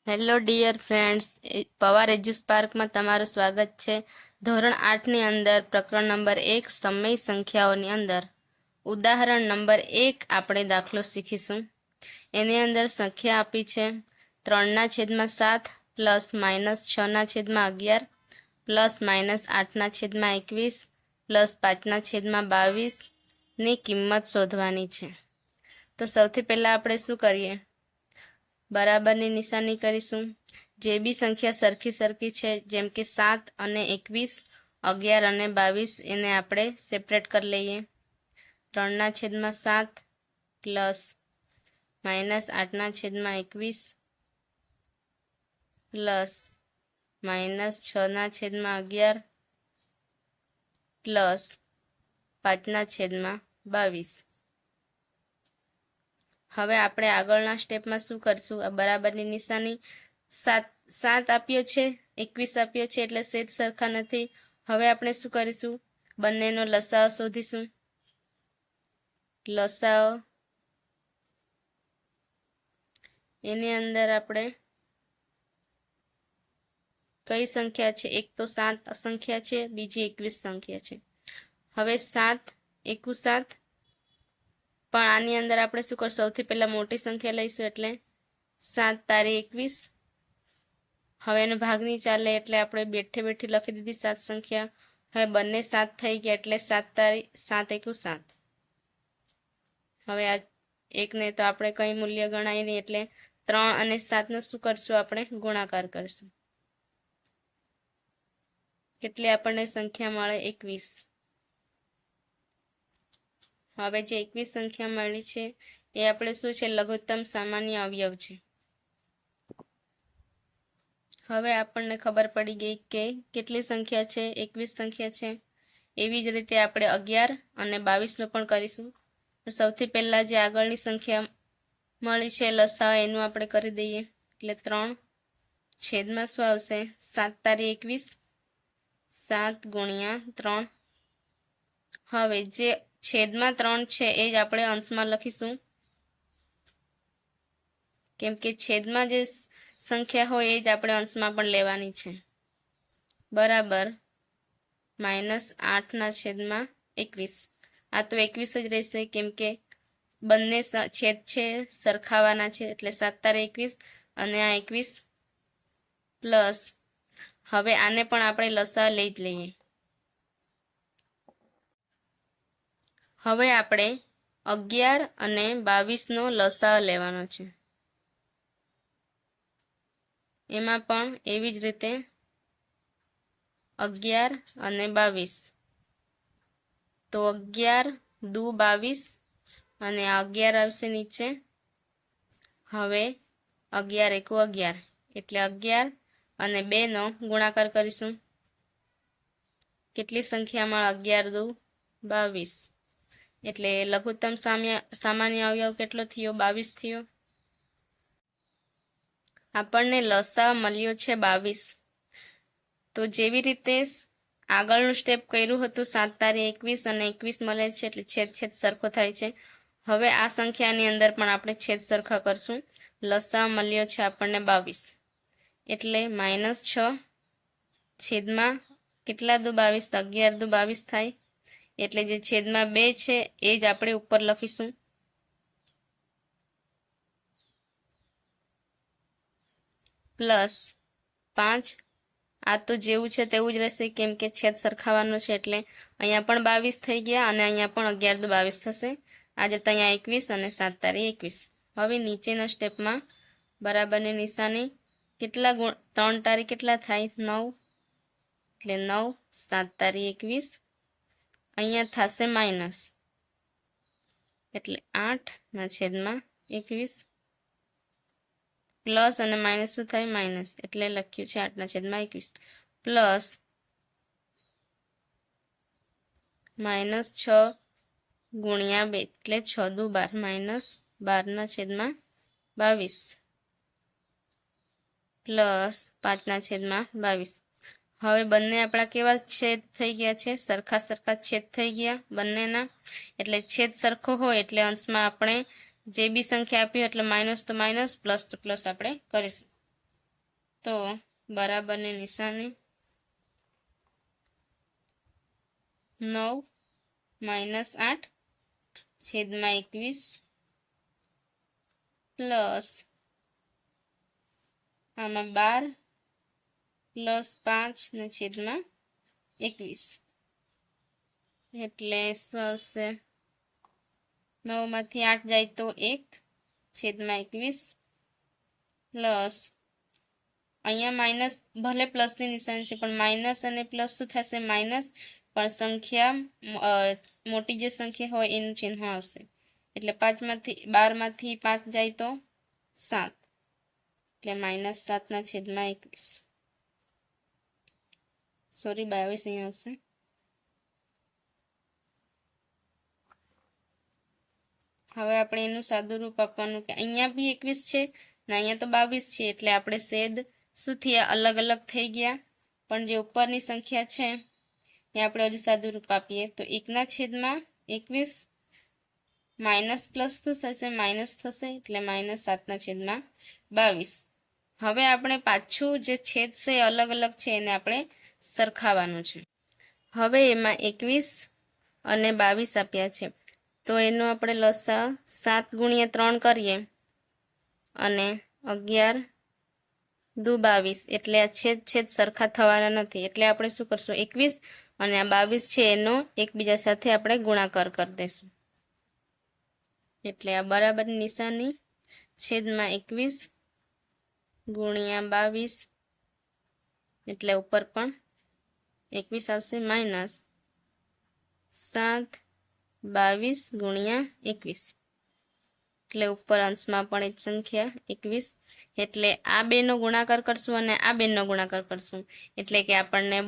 Hello dear friends, Pawar એજ્યુસ્પાર્ક માં તમારું સ્વાગત છે। ધોરણ 8 ની અંદર પ્રકરણ નંબર 1 સમય સંખ્યાઓની અંદર ઉદાહરણ નંબર 1 આપણે દાખલો શીખીશું। એની અંદર સંખ્યા આપી છે 3/7 plus minus 6/11 plus minus 8/21 plus 5/22 ની કિંમત શોધવાની છે। તો સૌથી પહેલા આપણે શું કરીએ, બરાબરની નિશાની કરીશું। જે બી સંખ્યા સરખી છે, જેમ કે 7 અને 21, 11 અને 22, એને આપણે સેપરેટ કરી લઈએ। 3/7 plus minus 8/21 plus minus 6/11 plus 5/22। હવે આપણે આગળના સ્ટેપમાં શું કરશું, આ બરાબરની નિશાની 7 આપ્યો છે, 21 આપ્યો છે, એટલે સેજ સરખા નથી। હવે આપણે શું કરીશું, બંનેનો લસાઅ શોધીશું। લસાઅ એની અંદર આપણે કઈ સંખ્યા છે, એક તો 7 સંખ્યા છે, બીજી 21 સંખ્યા છે। હવે 7 એકુ 7, પણ આની અંદર આપણે શું કરશું, સૌથી પહેલા મોટી સંખ્યા લઈશું, એટલે 7×21। હવે એનો ભાગ નહીં ચાલે એટલે આપણે બેઠે લખી દીધી 7 સંખ્યા। હવે બંને 7 થઈ ગયા એટલે 7×7 = 7। હવે આ એકને તો આપણે કઈ મૂલ્ય ગણાય નહીં, એટલે 3 અને 7 નો શું કરશું, આપણે ગુણાકાર કરશું। કેટલી આપણને સંખ્યા મળે, 21। હવે જે 21 સંખ્યા મળી છે એ આપણે શું છે, લઘુત્તમ સામાન્ય અવયવ છે। હવે આપણને ખબર પડી ગઈ કે કેટલી સંખ્યા છે, 21 સંખ્યા છે। એવી જ રીતે આપણે 11 અને 22 નો પણ કરીશું। સૌથી પહેલા જે આગળની સંખ્યા મળી છે લસાઅ, એનું આપણે કરી દઈએ, એટલે 3 છેદમાં શું આવશે, 7×21, 7×3। હવે જે છેદમાં 3 છે એ જ આપણે અંશમાં લખીશું, કેમ કે છેદમાં જે સંખ્યા હોય એ જ આપણે અંશમાં પણ લેવાની છે। બરાબર -8/21। આ તો 21 જ રહેશે, કેમ કે બંને છેદ છે સરખાવાના છે, એટલે 7×21 અને આ 21 પ્લસ, હવે આને પણ આપણે લસાઅ લઈ જ લઈએ। હવે આપણે 11 અને 22 નો લસાઅ લેવાનો છે। એમાં પણ એવી જ રીતે 11 અને 22, તો 11×2 = 22 અને આ 11 આવશે નીચે। હવે 11×1 = 11, એટલે 11 અને 2 નો ગુણાકાર કરીશું। કેટલી સંખ્યામાં, 11×2 = 22, એટલે લઘુત્તમ સામાન્ય અવયવ કેટલો થયો, 22 થયો। આપણને લસાઅ મળ્યો છે 22। તો જેવી રીતે આગળનું સ્ટેપ કર્યું હતું, 7×21 અને 21 મળે છે, એટલે છેદ સરખો થાય છે। હવે આ સંખ્યાની અંદર પણ આપણે છેદ સરખા કરશું। લસાઅ મળ્યો છે આપણને 22, એટલે -6 છેદમાં કેટલા દુ 22, 11×2 = 22 થાય, એટલે જે છેદમાં 2 છે એ જ આપણે ઉપર લખીશું। પ્લસ 5, આ તો જેવું છે તેવું જ રહેશે, કેમ કે છેદ સરખાવાનો છે, એટલે અહીંયા પણ 22 થઈ ગયા અને અહીંયા પણ 11×2 થશે। આજે તો અહીંયા 21 અને 7×21। હવે નીચેના સ્ટેપમાં બરાબરની નિશાની, કેટલા 3 કેટલા થાય, 9, એટલે 9, 7×21, અહીંયા થશે માઇનસ, એટલે 8/21 પ્લસ અને માઇનસ શું થાય, માઇનસ, એટલે લખ્યું છે 8/21 પ્લસ -6×2, એટલે 6×2 = 12, -12/22 પ્લસ 5/22। હવે બંને આપણા કેવા છેદ થઈ ગયા છે, સરખા છેદ થઈ ગયા બંનેના, એટલે છેદ સરખો હોય એટલે અંશમાં આપણે જે બી સંખ્યા આપી એટલે માઇનસ તો માઇનસ, પ્લસ તો પ્લસ આપણે કરીશું। તો બરાબરની નિશાની 9 - 8 છેદમાં 21 પ્લસ આમાં 12 પ્લસ 5 ને છેદમાં 21 એટલે શું આવશે? 9 માંથી 8 જાય તો 1 છેદમાં 21 પ્લસ અહીંયા માઇનસ, ભલે પ્લસની નિશાની છે પણ માઇનસ અને પ્લસ શું થશે? માઇનસ, પણ સંખ્યા મોટી જે સંખ્યા હોય એનું ચિહ્ન આવશે એટલે 12 માંથી 5 જાય તો 7 એટલે -7 ના છેદમાં 21, સોરી 22 અહીંયા આવશે. હવે આપણે એનું સાદું રૂપ આપવાનું કે અહીંયા બી 21 છે ને અહીંયા તો 22 છે એટલે આપણે છેદ શું થયા? અલગ અલગ થઈ ગયા, પણ જે ઉપરની સંખ્યા છે એ આપણે હજુ સાદું રૂપ આપીએ તો 1 ના છેદમાં 21 માઇનસ પ્લસ શું થશે? માઇનસ થશે એટલે -7 ના છેદમાં 22. હવે આપણે પાછું જે છેદ છે એ અલગ અલગ છે એને આપણે સરખાવવાનું છે. હવે એમાં 21 અને 22 આપ્યા છે તો એનો આપણે લસા 7 × 3 કરીએ અને 11 દુ 22 એટલે આ છેદ સરખા થવાના નથી એટલે આપણે શું કરશું? 21 અને આ 22 છે એનો એકબીજા સાથે આપણે ગુણાકાર કરી દઈશું એટલે આ બરાબરની નિશાની છેદમાં 21 × 22 એટલે ઉપર પણ 21 આવશે માઇનસ 7 22 × 21 એટલે ઉપર અંશમાં પણ એ જ સંખ્યા 21 એટલે આ બેનો ગુણાકાર કરશું અને આ બેનો ગુણાકાર કરશું એટલે કે આપણને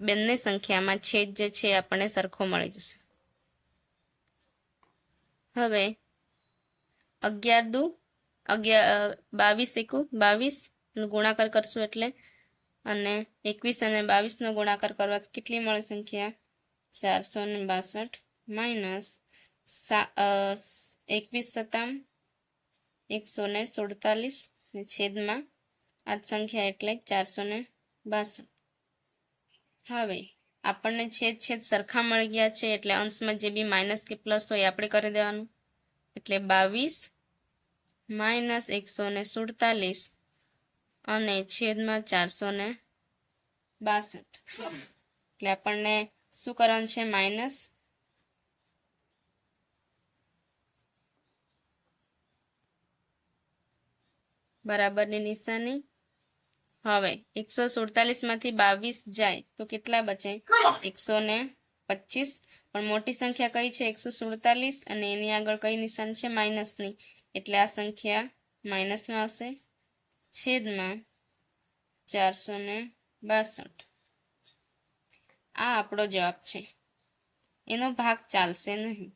બંને સંખ્યામાં છેદ જે છે આપણને સરખો મળી જશે. હવે 11 દુ 22 × 22 ગુણાકાર કરશું એટલે અને 21 અને 22 નો ગુણાકાર કરવાથી કેટલી મળે સંખ્યા? 462 માઇનસ 21 × 147 ને છેદમાં આ જ સંખ્યા એટલે 462. હવે આપણને છેદ સરખા મળી ગયા છે એટલે અંશમાં જે બી માઇનસ કે પ્લસ હોય આપણે કરી દેવાનું એટલે 22 માઇનસ 147 અને છેદમાં 462 એટલે આપણને શું કરવાનું છે? માઇનસ બરાબરની નિશાની. હવે 147 માંથી 22 જાય તો કેટલા બચે? 125, પણ મોટી સંખ્યા કઈ છે? 147 અને એની આગળ કઈ નિશાની છે? માઇનસની એટલે આ સંખ્યા માઇનસમાં આવશે છેદમાં 462. આ આપણો જવાબ છે, એનો ભાગ ચાલશે નહીં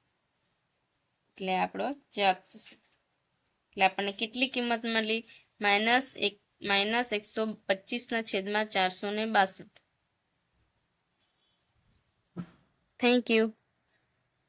એટલે આપણો જવાબ થશે. એટલે આપણને કેટલી કિંમત મળી? -125 ના છેદમાં 462. Thank you.